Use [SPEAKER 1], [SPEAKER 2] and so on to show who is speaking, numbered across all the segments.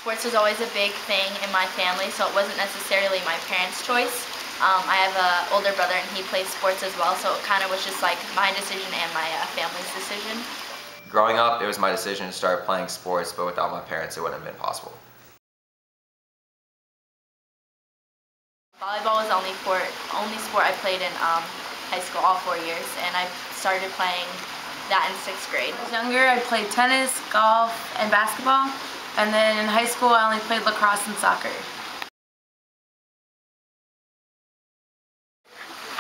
[SPEAKER 1] Sports was always a big thing in my family, so it wasn't necessarily my parents' choice. I have an older brother and he plays sports as well, so it kind of was just like my decision and my family's decision.
[SPEAKER 2] Growing up, it was my decision to start playing sports, but without my parents, it wouldn't have been possible.
[SPEAKER 1] Volleyball was the only sport I played in high school, all 4 years, and I started playing that in 6th grade.
[SPEAKER 3] When I was younger, I played tennis, golf, and basketball, and then in high school, I only played lacrosse and soccer.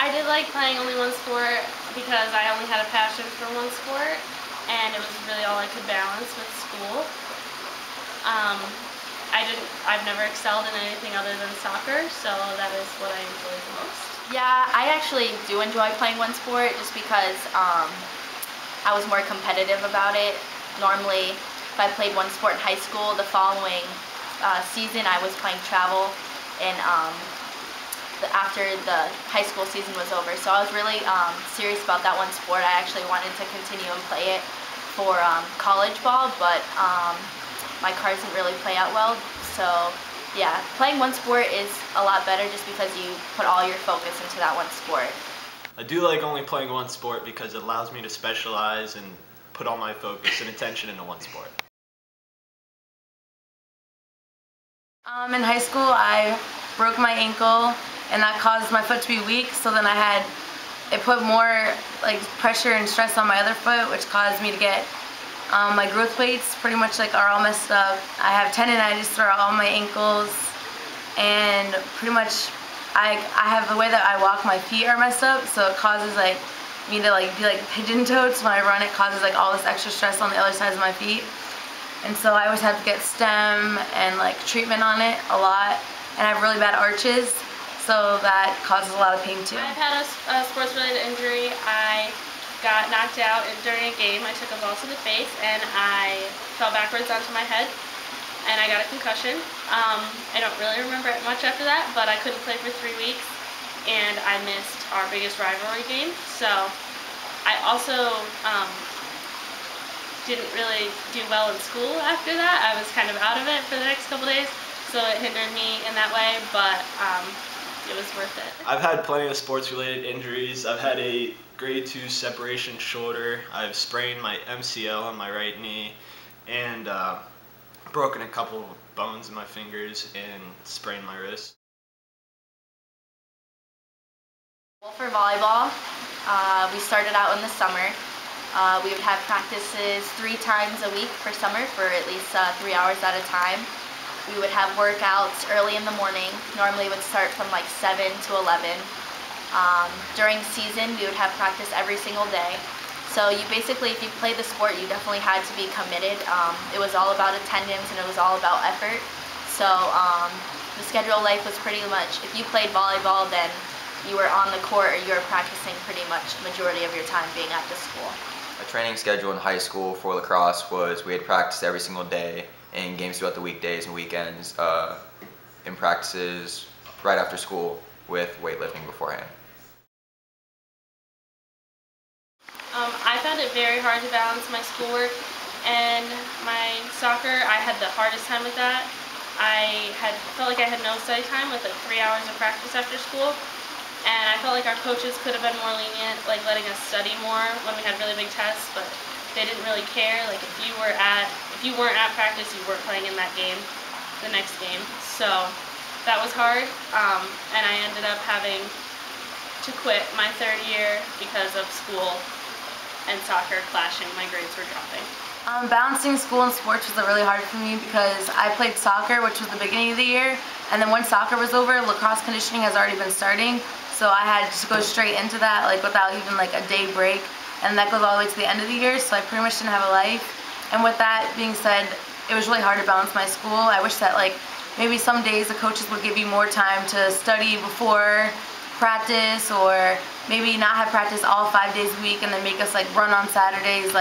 [SPEAKER 4] I did like playing only one sport because I only had a passion for one sport, and it was really all I could balance with school. I've never excelled in anything other than soccer, so that is what I enjoy the most.
[SPEAKER 1] Yeah, I actually do enjoy playing one sport just because I was more competitive about it. Normally, if I played one sport in high school, the following season I was playing travel, and after the high school season was over. So I was really serious about that one sport. I actually wanted to continue and play it for college ball, but my cards didn't really play out well. So yeah, playing one sport is a lot better just because you put all your focus into that one sport.
[SPEAKER 5] I do like only playing one sport because it allows me to specialize and put all my focus and attention into one sport.
[SPEAKER 3] In high school, I broke my ankle, and that caused my foot to be weak, so then it put more pressure and stress on my other foot, which caused me to get my growth plates pretty much are all messed up. I have tendonitis throughout all my ankles, and pretty much I have the way that I walk, my feet are messed up, so it causes me to be pigeon-toed, so when I run it causes all this extra stress on the other sides of my feet. And so I always have to get stem and treatment on it a lot, and I have really bad arches, so that causes a lot of pain too.
[SPEAKER 4] I've had a sports-related injury. I got knocked out during a game. I took a ball to the face and I fell backwards onto my head, and I got a concussion. I don't really remember it much after that, but I couldn't play for 3 weeks, and I missed our biggest rivalry game. So I also didn't really do well in school after that. I was kind of out of it for the next couple days, so it hindered me in that way, but it was worth it.
[SPEAKER 5] I've had plenty of sports-related injuries. I've had a grade 2 separation shoulder. I've sprained my MCL on my right knee, and broken a couple bones in my fingers and sprained my wrist.
[SPEAKER 1] Well, for volleyball, we started out in the summer. We would have practices 3 times a week for summer for at least 3 hours at a time. We would have workouts early in the morning. Normally it would start from 7 to 11. During season, we would have practice every single day. So you basically, if you played the sport, you definitely had to be committed. It was all about attendance and it was all about effort. So the schedule life was pretty much, if you played volleyball, then you were on the court or you were practicing pretty much the majority of your time being at the school.
[SPEAKER 2] My training schedule in high school for lacrosse was we had practice every single day and games throughout the weekdays and weekends, and practices right after school with weightlifting beforehand.
[SPEAKER 4] I found it very hard to balance my schoolwork and my soccer. I had the hardest time with that. Felt like I had no study time with 3 hours of practice after school. And I felt like our coaches could have been more lenient, letting us study more when we had really big tests, but they didn't really care. If you weren't at practice, you weren't playing in that game, the next game. So that was hard, and I ended up having to quit my 3rd year because of school and soccer clashing. My grades were dropping.
[SPEAKER 3] Balancing school and sports was really hard for me because I played soccer, which was the beginning of the year, and then once soccer was over, lacrosse conditioning has already been starting. So I had to go straight into that, without even a day break, and that goes all the way to the end of the year, so I pretty much didn't have a life. And with that being said, it was really hard to balance my school. I wish that maybe some days the coaches would give you more time to study before practice, or maybe not have practice all 5 days a week and then make us run on Saturdays,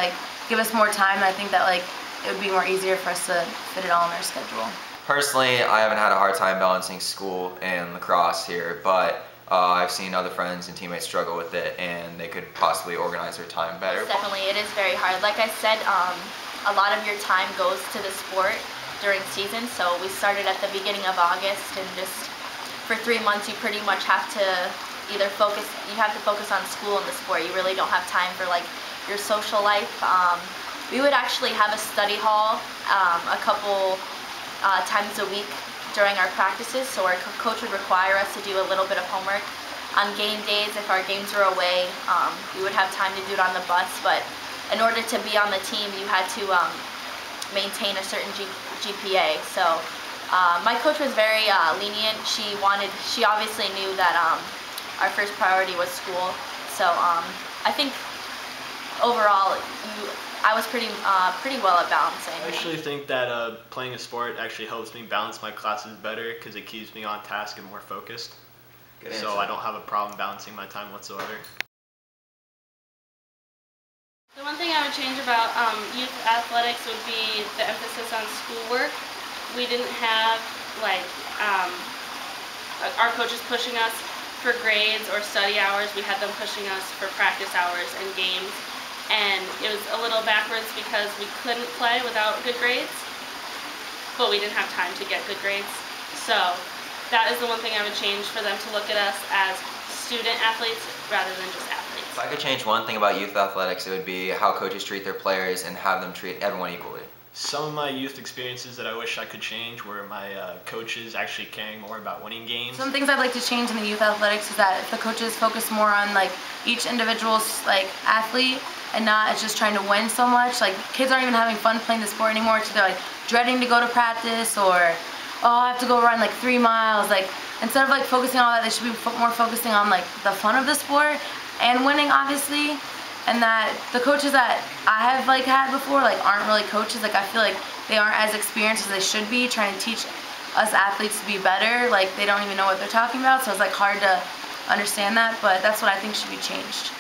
[SPEAKER 3] give us more time. I think that it would be more easier for us to fit it all in our schedule.
[SPEAKER 2] Personally, I haven't had a hard time balancing school and lacrosse here, but I've seen other friends and teammates struggle with it, and they could possibly organize their time better.
[SPEAKER 1] Definitely, it is very hard. Like I said, a lot of your time goes to the sport, during season. So we started at the beginning of August, and just for 3 months you pretty much have to either focus on school and the sport. You really don't have time for like your social life. We would actually have a study hall a couple times a week during our practices, so our coach would require us to do a little bit of homework. On game days, if our games were away, we would have time to do it on the bus, but in order to be on the team, you had to maintain a certain GPA. So my coach was very lenient. She obviously knew that our first priority was school. So I think overall, I was pretty well at balancing.
[SPEAKER 5] I actually think that playing a sport actually helps me balance my classes better because it keeps me on task and more focused.
[SPEAKER 2] Good
[SPEAKER 5] So
[SPEAKER 2] answer.
[SPEAKER 5] I don't have a problem balancing my time whatsoever.
[SPEAKER 4] The one thing I would change about youth athletics would be the emphasis on schoolwork. We didn't have like our coaches pushing us for grades or study hours. We had them pushing us for practice hours and games. And it was a little backwards because we couldn't play without good grades, but we didn't have time to get good grades. So that is the one thing I would change, for them to look at us as student athletes rather than just athletes.
[SPEAKER 2] If I could change one thing about youth athletics, it would be how coaches treat their players and have them treat everyone equally.
[SPEAKER 5] Some of my youth experiences that I wish I could change were my coaches actually caring more about winning games.
[SPEAKER 3] Some things I'd like to change in the youth athletics is that if the coaches focus more on like each individual's like athlete and not just trying to win so much. Like kids aren't even having fun playing the sport anymore, so they're like dreading to go to practice, or oh, I have to go run like 3 miles. Like instead of like focusing on all that, they should be more focusing on like the fun of the sport and winning, obviously. And that the coaches that I have like had before like aren't really coaches. Like I feel like they aren't as experienced as they should be trying to teach us athletes to be better. Like they don't even know what they're talking about, so it's like hard to understand that, but that's what I think should be changed.